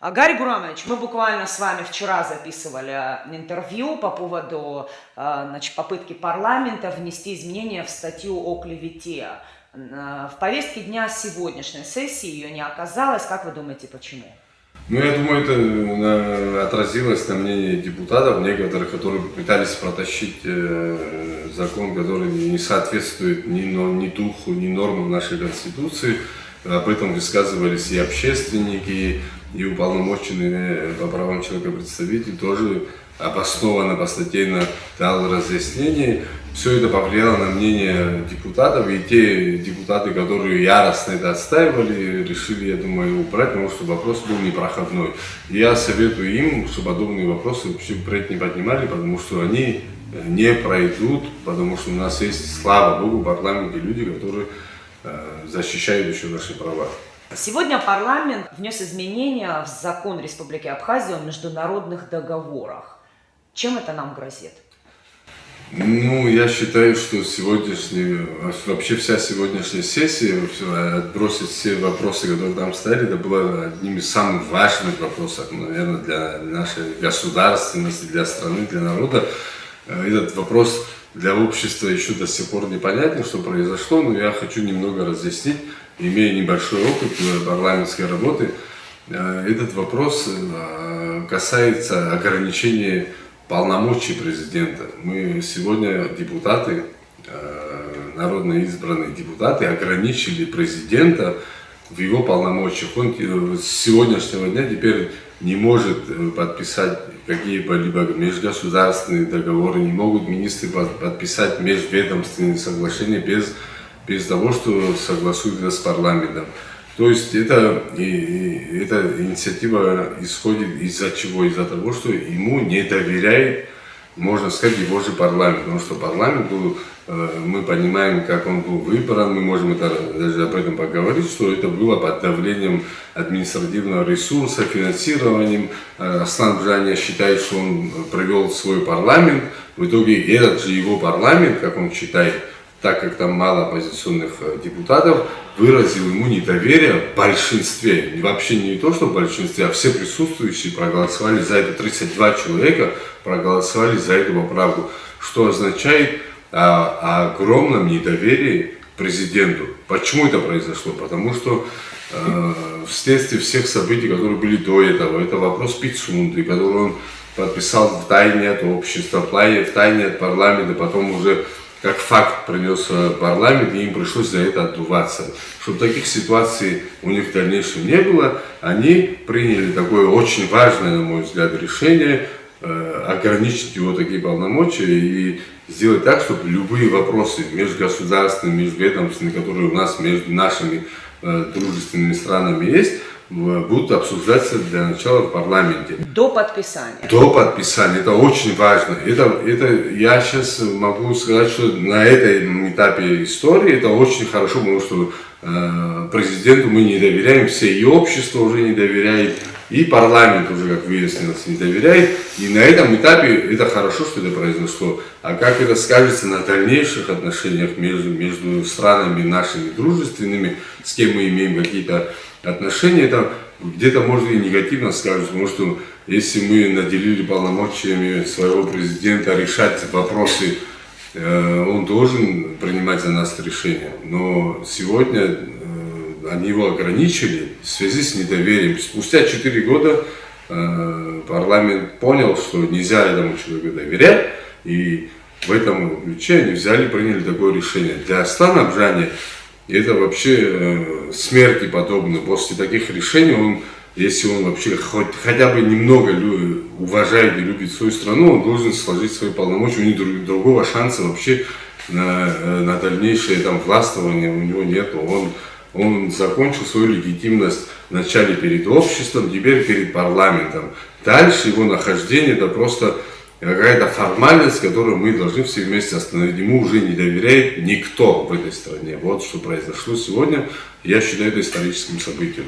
Гарри Гурамович, мы буквально с вами вчера записывали интервью по поводу попытки парламента внести изменения в статью о клевете. В повестке дня сегодняшней сессии ее не оказалось. Как вы думаете, почему? Ну, я думаю, это отразилось на мнении депутатов, некоторых, которые пытались протащить закон, который не соответствует ни духу, ни нормам нашей Конституции. Об этом высказывались и общественники, и уполномоченные по правам человека представитель тоже обоснованно, постатейно дал разъяснение. Все это повлияло на мнение депутатов, и те депутаты, которые яростно это отстаивали, решили, я думаю, его убрать, потому что вопрос был непроходной. И я советую им, чтобы подобные вопросы вообще не поднимали, потому что они не пройдут, потому что у нас есть, слава Богу, в парламенте люди, которые защищают еще наши права. Сегодня парламент внес изменения в закон Республики Абхазия о международных договорах. Чем это нам грозит? Ну, я считаю, что вообще вся сегодняшняя сессия, отбросить все вопросы, которые там стояли, это было одним из самых важных вопросов, наверное, для нашей государственности, для страны, для народа. Этот вопрос для общества еще до сих пор непонятен, что произошло, но я хочу немного разъяснить, имея небольшой опыт парламентской работы. Этот вопрос касается ограничения полномочий президента. Мы сегодня депутаты, народно избранные депутаты, ограничили президента в его полномочиях. Он с сегодняшнего дня теперь не может подписать какие-либо межгосударственные договоры, не могут министры подписать межведомственные соглашения без того, что согласуют это с парламентом. То есть эта инициатива исходит из-за чего? Из-за того, что ему не доверяет, можно сказать, его же парламент. Потому что парламент был, мы понимаем, как он был выбран, мы можем даже об этом поговорить, что это было под давлением административного ресурса, финансированием. Аслан Бжания считает, что он провел свой парламент. В итоге этот же его парламент, как он считает, так как там мало оппозиционных депутатов, выразил ему недоверие в большинстве. И вообще не то, что в большинстве, а все присутствующие проголосовали за это. 32 человека проголосовали за эту поправку, что означает о огромном недоверии к президенту. Почему это произошло? Потому что вследствие всех событий, которые были до этого, это вопрос Пицунды, который он подписал в тайне от общества, в тайне от парламента, потом уже как факт принес парламент, и им пришлось за это отдуваться. Чтобы таких ситуаций у них в дальнейшем не было, они приняли такое очень важное, на мой взгляд, решение ограничить его такие полномочия и сделать так, чтобы любые вопросы межгосударственные, межведомственные, которые у нас между нашими дружественными странами есть, будут обсуждаться для начала в парламенте. До подписания. До подписания. Это очень важно. Я сейчас могу сказать, что на этом этапе истории это очень хорошо, потому что президенту мы не доверяем, все и общество уже не доверяет, и парламент уже, как выяснилось, не доверяет. И на этом этапе это хорошо, что это произошло. А как это скажется на дальнейших отношениях между странами нашими дружественными, с кем мы имеем какие-то отношения, это где-то может и негативно скажут, потому что если мы наделили полномочиями своего президента решать вопросы, он должен принимать за нас решения. Но сегодня они его ограничили в связи с недоверием. Спустя 4 года парламент понял, что нельзя этому человеку доверять, и в этом ключе они приняли такое решение. Для Аслана Бжания это вообще смерти подобно. После таких решений, если он вообще хотя бы немного уважает и любит свою страну, он должен сложить свои полномочия. У него другого шанса вообще на дальнейшее властвование у него нет. Он закончил свою легитимность вначале перед обществом, теперь перед парламентом. Дальше его нахождение это просто какая-то формальность, которую мы должны все вместе остановить. Ему уже не доверяет никто в этой стране. Вот что произошло сегодня. Я считаю это историческим событием.